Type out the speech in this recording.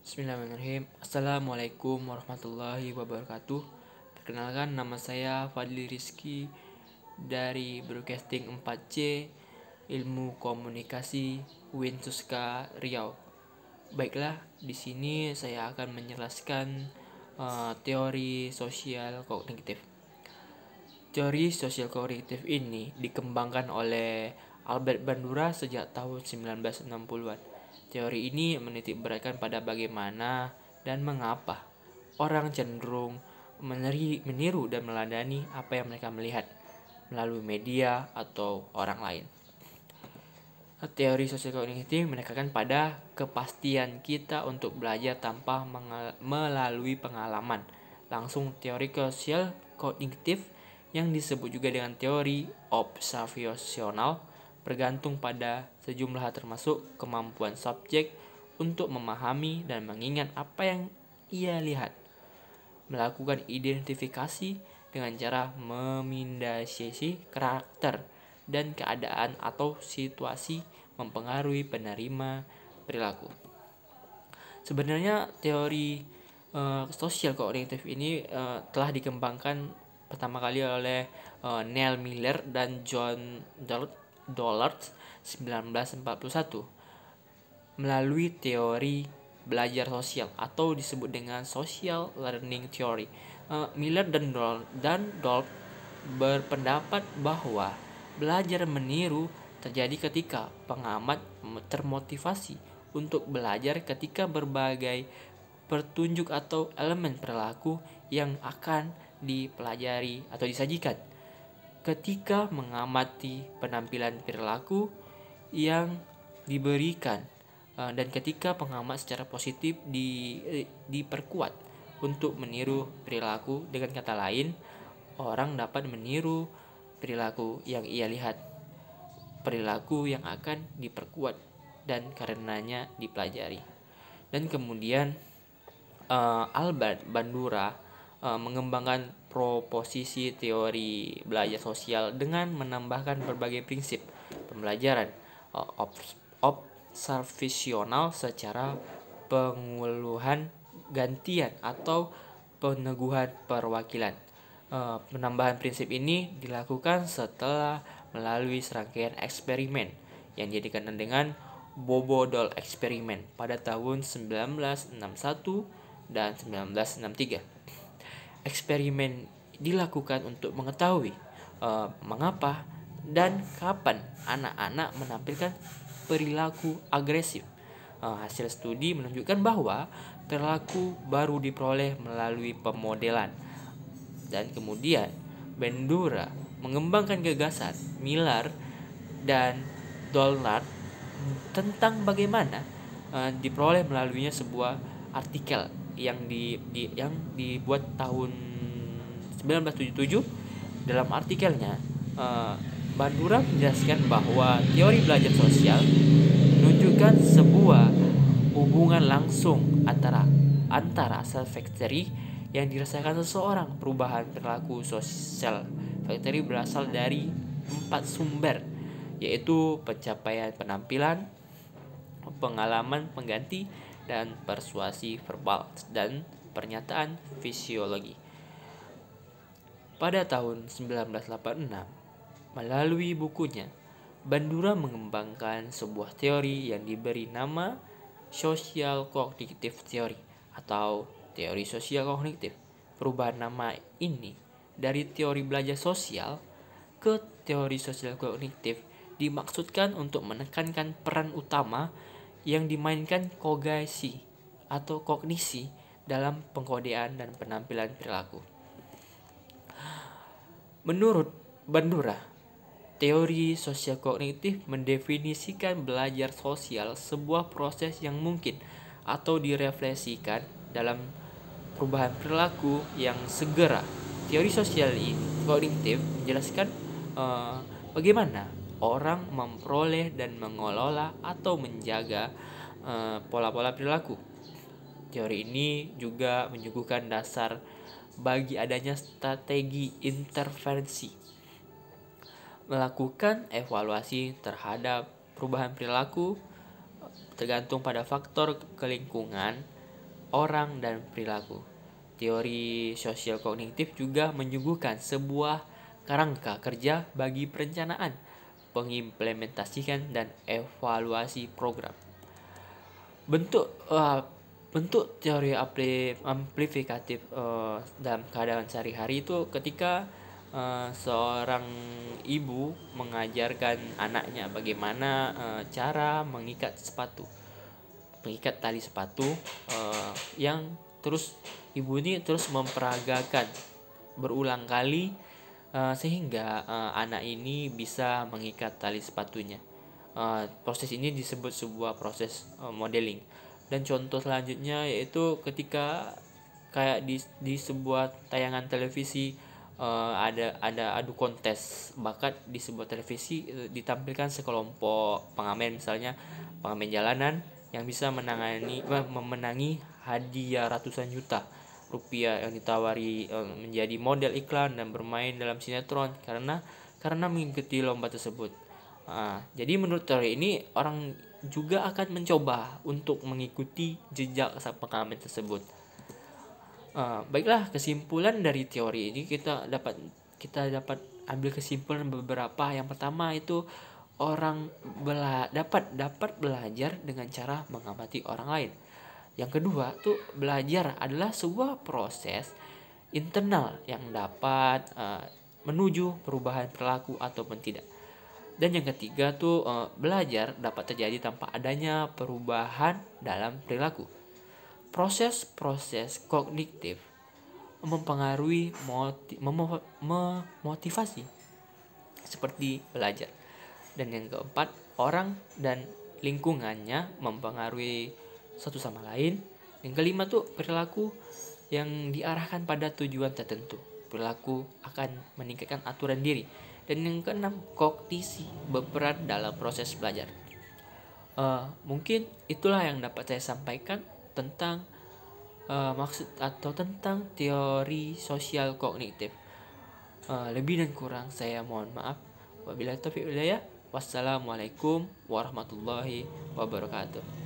Bismillahirrahmanirrahim. Assalamualaikum warahmatullahi wabarakatuh. Perkenalkan, nama saya Fadli Rizky dari Broadcasting 4C Ilmu Komunikasi UIN Suska Riau. Baiklah, di sini saya akan menjelaskan teori sosial kognitif. Teori sosial kognitif ini dikembangkan oleh Albert Bandura sejak tahun 1960-an. Teori ini menitik beratkan pada bagaimana dan mengapa orang cenderung meniru dan meladani apa yang mereka melihat melalui media atau orang lain. Teori sosial kognitif menekankan pada kepastian kita untuk belajar tanpa melalui pengalaman langsung. Teori sosial kognitif yang disebut juga dengan teori observasional bergantung pada sejumlah hal termasuk kemampuan subjek untuk memahami dan mengingat apa yang ia lihat, melakukan identifikasi dengan cara memindasiasi karakter dan keadaan atau situasi mempengaruhi penerima perilaku. Sebenarnya teori sosial kognitif ini telah dikembangkan pertama kali oleh Neil Miller dan John Dollard 1941 melalui teori belajar sosial atau disebut dengan social learning theory. Miller dan Dollard berpendapat bahwa belajar meniru terjadi ketika pengamat termotivasi untuk belajar ketika berbagai petunjuk atau elemen perilaku yang akan dipelajari atau disajikan. Ketika mengamati penampilan perilaku yang diberikan dan ketika pengamat secara positif diperkuat untuk meniru perilaku. Dengan kata lain, orang dapat meniru perilaku yang ia lihat, perilaku yang akan diperkuat dan karenanya dipelajari. Dan kemudian Albert Bandura mengembangkan proposisi teori belajar sosial dengan menambahkan berbagai prinsip pembelajaran observasional secara penguluhan gantian atau peneguhan perwakilan. Penambahan prinsip ini dilakukan setelah melalui serangkaian eksperimen yang dijadikan dengan Bobo-Doll eksperimen pada tahun 1961 dan 1963. Eksperimen dilakukan untuk mengetahui mengapa dan kapan anak-anak menampilkan perilaku agresif. Hasil studi menunjukkan bahwa perilaku baru diperoleh melalui pemodelan. Dan kemudian Bandura mengembangkan gagasan Miller dan Dollard tentang bagaimana diperoleh melaluinya sebuah artikel yang dibuat tahun 1977. Dalam artikelnya, Bandura menjelaskan bahwa teori belajar sosial menunjukkan sebuah hubungan langsung antara self-factory yang dirasakan seseorang. Perubahan perilaku sosial factory berasal dari 4 sumber, yaitu pencapaian penampilan, pengalaman pengganti, dan persuasi verbal dan pernyataan fisiologi. Pada tahun 1986, melalui bukunya, Bandura mengembangkan sebuah teori yang diberi nama Social Cognitive Theory atau teori sosial kognitif. Perubahan nama ini dari teori belajar sosial ke teori sosial kognitif dimaksudkan untuk menekankan peran utama yang dimainkan kognisi atau kognisi dalam pengkodean dan penampilan perilaku. Menurut Bandura, teori sosial kognitif mendefinisikan belajar sosial sebuah proses yang mungkin atau direfleksikan dalam perubahan perilaku yang segera. Teori sosial kognitif menjelaskan bagaimana orang memperoleh dan mengelola atau menjaga pola-pola perilaku. Teori ini juga menyuguhkan dasar bagi adanya strategi intervensi, melakukan evaluasi terhadap perubahan perilaku tergantung pada faktor kelingkungan orang dan perilaku. Teori sosial kognitif juga menyuguhkan sebuah kerangka kerja bagi perencanaan, pengimplementasikan dan evaluasi program. Bentuk bentuk teori amplifikatif dalam keadaan sehari-hari itu ketika seorang ibu mengajarkan anaknya bagaimana cara mengikat tali sepatu, yang terus ibu ini terus memperagakan berulang kali sehingga anak ini bisa mengikat tali sepatunya. Proses ini disebut sebuah proses modeling. Dan contoh selanjutnya yaitu ketika kayak di sebuah tayangan televisi, ada adu kontes bakat di sebuah televisi, ditampilkan sekelompok pengamen, misalnya pengamen jalanan yang bisa memenangi hadiah ratusan juta rupiah yang ditawari menjadi model iklan dan bermain dalam sinetron karena mengikuti lomba tersebut. Jadi menurut teori ini orang juga akan mencoba untuk mengikuti jejak sang pengamen tersebut. Baiklah, kesimpulan dari teori ini kita dapat ambil kesimpulan beberapa. Yang pertama itu orang dapat belajar dengan cara mengamati orang lain. Yang kedua tuh, belajar adalah sebuah proses internal yang dapat menuju perubahan perilaku ataupun tidak. Dan yang ketiga tuh, belajar dapat terjadi tanpa adanya perubahan dalam perilaku. Proses-proses kognitif mempengaruhi motivasi seperti belajar. Dan yang keempat, orang dan lingkungannya mempengaruhi satu sama lain. Yang kelima tuh, perilaku yang diarahkan pada tujuan tertentu. Perilaku akan meningkatkan aturan diri. Dan yang keenam, kognisi berperan dalam proses belajar. Mungkin itulah yang dapat saya sampaikan tentang maksud atau tentang teori sosial kognitif. Lebih dan kurang saya mohon maaf. Wabillahi taufiq wal hidayah. Wassalamualaikum warahmatullahi wabarakatuh.